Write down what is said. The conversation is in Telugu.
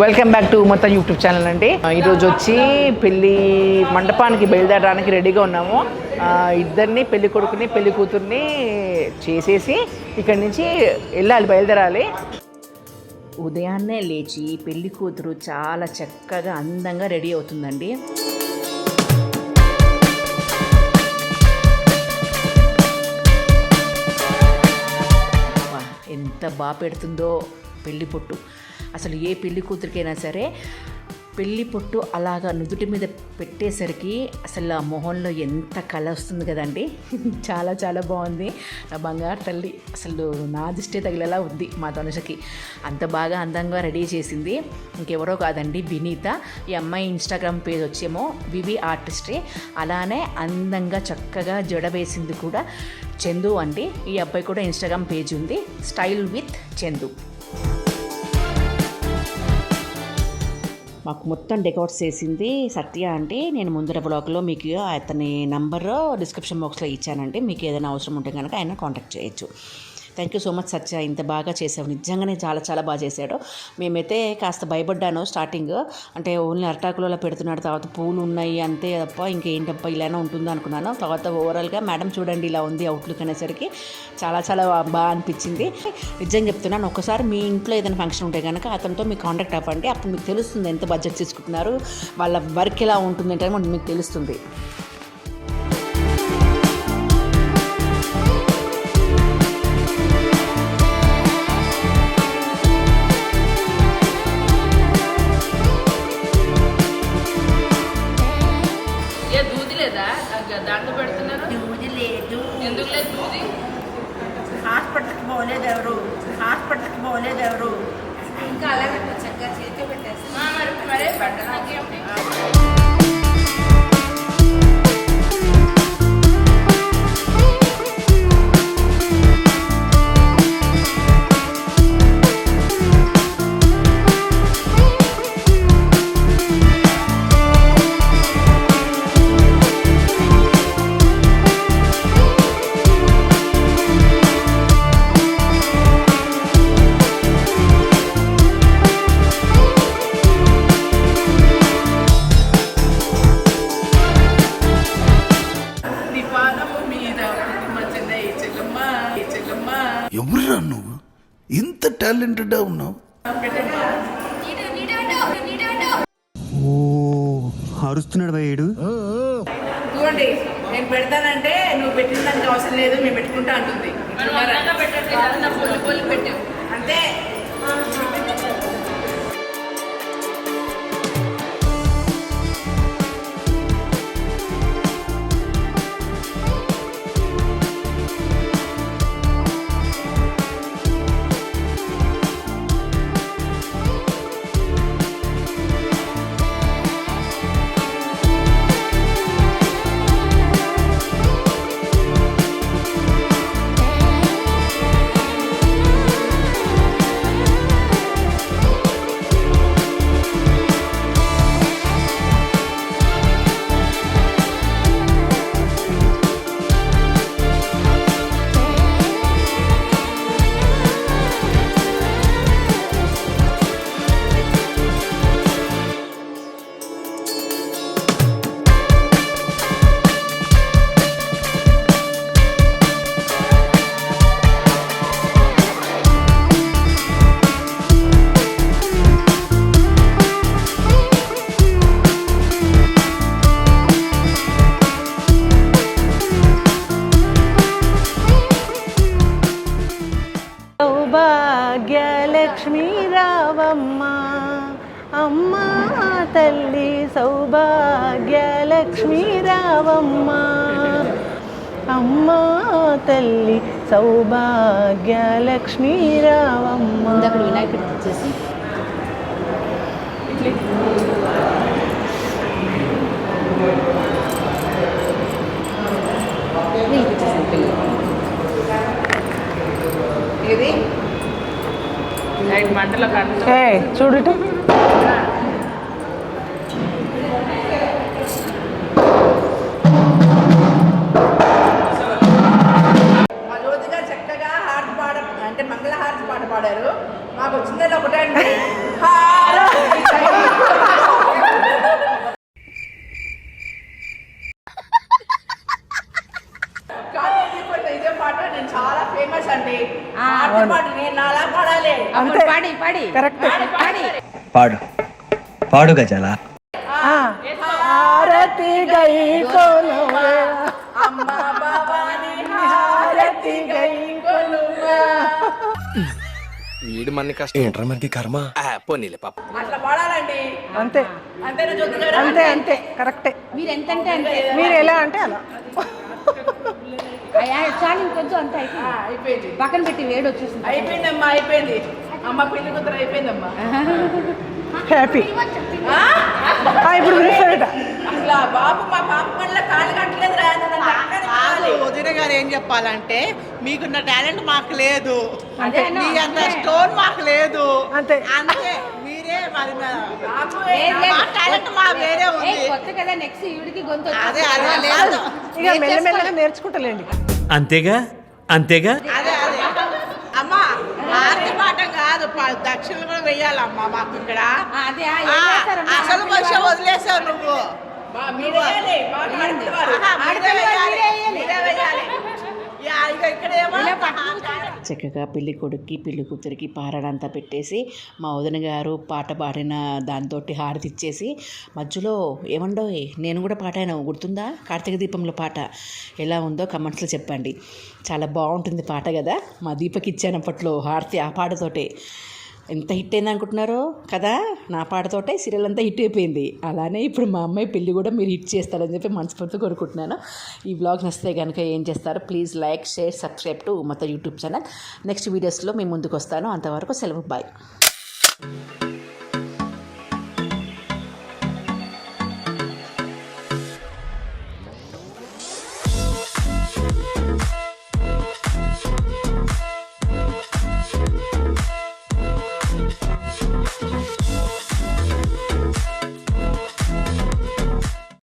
వెల్కమ్ బ్యాక్ టు మొత్తం యూట్యూబ్ ఛానల్ అండి. ఈరోజు వచ్చి పెళ్ళి మండపానికి బయలుదేరడానికి రెడీగా ఉన్నాము. ఇద్దరిని పెళ్లి కొడుకుని పెళ్లి కూతుర్ని చేసేసి ఇక్కడి నుంచి బయలుదేరాలి. ఉదయాన్నే లేచి పెళ్లి కూతురు చాలా చక్కగా అందంగా రెడీ అవుతుందండి. ఎంత బాగా పెడుతుందో పెళ్లి పొట్టు. అసలు ఏ పెళ్లి కూతురికైనా సరే పెళ్లి పొట్టు అలాగా నుదుటి మీద పెట్టేసరికి అసలు ఆ మొహంలో ఎంత కళ వస్తుంది కదండి. చాలా చాలా బాగుంది. నా బంగారు తల్లి అసలు నా దిష్టే తగిలేలా ఉంది మా తనుషకి. అంత బాగా అందంగా రెడీ చేసింది ఇంకెవరో కాదండి, వినీత. ఈ అమ్మాయి ఇన్స్టాగ్రామ్ పేజ్ వచ్చేమో వివి ఆర్టిస్ట్రీ. అలానే అందంగా చక్కగా జడ వేసింది కూడా చందు అండి. ఈ అబ్బాయి కూడా ఇన్స్టాగ్రామ్ పేజ్ ఉంది, స్టైల్ విత్ చందు. మాకు మొత్తం డెకరేట్ చేసింది సత్య అంటే. నేను ముందర బ్లాగ్లో మీకు అతని నంబర్ డిస్క్రిప్షన్ బాక్స్లో ఇచ్చానండి. మీకు ఏదైనా అవసరం ఉంటే కనుక ఆయన కాంటాక్ట్ చేయొచ్చు. థ్యాంక్ యూ సో మచ్ సత్య, ఇంత బాగా చేసావు. నిజంగానే చాలా చాలా బాగా చేశాడు. మేమైతే కాస్త భయపడ్డాను స్టార్టింగ్. అంటే ఓన్లీ అరటాకులలో పెడుతున్నాడు, తర్వాత పూలు ఉన్నాయి అంతే తప్ప ఇంకేంటప్ప ఇలానే ఉంటుందో అనుకున్నాను. తర్వాత ఓవరాల్గా మేడం చూడండి ఇలా ఉంది అవుట్లుక్ అనేసరికి చాలా చాలా బాగా అనిపించింది. నిజంగా చెప్తున్నాను, ఒకసారి మీ ఇంట్లో ఏదైనా ఫంక్షన్ ఉంటే కనుక అతనితో మీకు కాంటాక్ట్ అవ్వండి. అప్పుడు మీకు తెలుస్తుంది ఎంత బడ్జెట్ తీసుకుంటున్నారు, వాళ్ళ వర్క్ ఎలా ఉంటుంది అంటే మీకు తెలుస్తుంది. దాంట్లో పెడుతున్నారు. దూది లేదు. ఎందుకు లేదు దూది? హాస్పిటల్కి పోలేదు ఎవరు. ఇంకా అలా చక్కగా చేతి పెట్టేస్తాను. మరే పెట్టడానికి ఎవరురా నువ్వు ఇంత టాలెంటెడ్ ఉన్నావు? అరుస్తున్నాడు భయ్యుడు. చూడండి, నేను పెడతానంటే నువ్వు పెట్టిన దానికి అవసరం లేదు, మేము పెట్టుకుంటా అంటుంది. అంతే. సౌభాగ్యలక్ష్మీ రావమ్మ అమ్మ తల్లి, సౌభాగ్యలక్ష్మీ రావమ్మ అమ్మ తల్లి, సౌభాగ్యలక్ష్మీ రావమ్మ. వినాయకుడు వచ్చేసి ఇది మంటలో చూడట చక్కగా హారతి పాడ అంటే మంగళహారతి డాన్స్ పాట పాడారు. మాకు వచ్చిందని ఒకటే అండి, హారతి కై. కానీ ఇదే పాట నేను చాలా ఫేమస్ అండి. హారతి పాట నేను నాలా పాడాలి. అంతే కరెక్ట్. పాడు పాడు గజాల. హారతి గై కొలువే అమ్మ భవాని హారతి గై కొలువే. వీడు మన కష్టం ఏంట్రా మనకి కర్మ. పోనీలే పాప. అట్లా పాడాలండి. అంతే అంతేనా జ్యోతి గారు? అంతే అంతే కరెక్టే. మీరు ఎంతంటే అంతే, మీరు ఎలా అంటే అలా. చాలు ఇంకొంచెం అంత అయిపోయింది. పక్కన పెట్టి వేడి వచ్చేసింది. అయిపోయిందమ్మా, అయిపోయింది. అమ్మ పెళ్లి కూతురు అయిపోయిందమ్మా. హ్యాపీ. ఇప్పుడు పిలుస్తాడట. అసలు ఆ బాబు మా పాప పళ్ళ కాలు కట్టలేదు రా. వదిన గారు ఏం చెప్పాలంటే మీకున్న టాలెంట్ మాకు లేదు, అంతే. మీ అంత స్టోన్ మాకు లేదు, అంతే. అంతే. మీరే మరి లేదు. మా టాలెంట్ మా వేరే ఉంది. కొత్త కదా, నెక్స్ట్ ఈవిడికి గొంతు అదే అదే లేదు. ఇక మెల్లమెల్లగా నేర్చుకుంటలేండి. అంతేగా అంతేగా. అదే అదే అమ్మా, ఆర్తి పాఠం కాదు, దక్షిణలు కూడా వెయ్యాలమ్మా మాకు ఇక్కడ. అదే అసలు భాష వదిలేసావు నువ్వు. మీరే వేయాలి, మాకు ఆడపిల్లవారు. మీరే వెయ్యాలి. ఇక్కడేమో చక్కగా పెళ్లి కొడుక్కి పెళ్లి కూతురికి పారాడంతా పెట్టేసి మా వదిన గారు పాట పాడిన దాంతో హారతి ఇచ్చేసి మధ్యలో ఏమండో నేను కూడా పాడాను, గుర్తుందా? కార్తీక దీపంలో పాట ఎలా ఉందో కమెంట్స్లో చెప్పండి. చాలా బాగుంటుంది పాట కదా. మా దీపకి ఇచ్చాను అప్పట్లో హారతి ఆ పాటతోటే. ఎంత హిట్ అయింది అనుకుంటున్నారో కదా, నా పాటతోటే సీరియల్ అంతా హిట్ అయిపోయింది. అలానే ఇప్పుడు మా అమ్మాయి పెళ్ళి కూడా మీరు హిట్ చేస్తారని చెప్పి మనస్ఫూర్తిగా కోరుకుంటున్నాను. ఈ బ్లాగ్ నచ్చితే కనుక ఏం చేస్తారో please like, share, subscribe to ఉమత యూట్యూబ్ ఛానల్. నెక్స్ట్ వీడియోస్లో మీ ముందుకు వస్తాను. అంతవరకు సెలవు, బాయ్.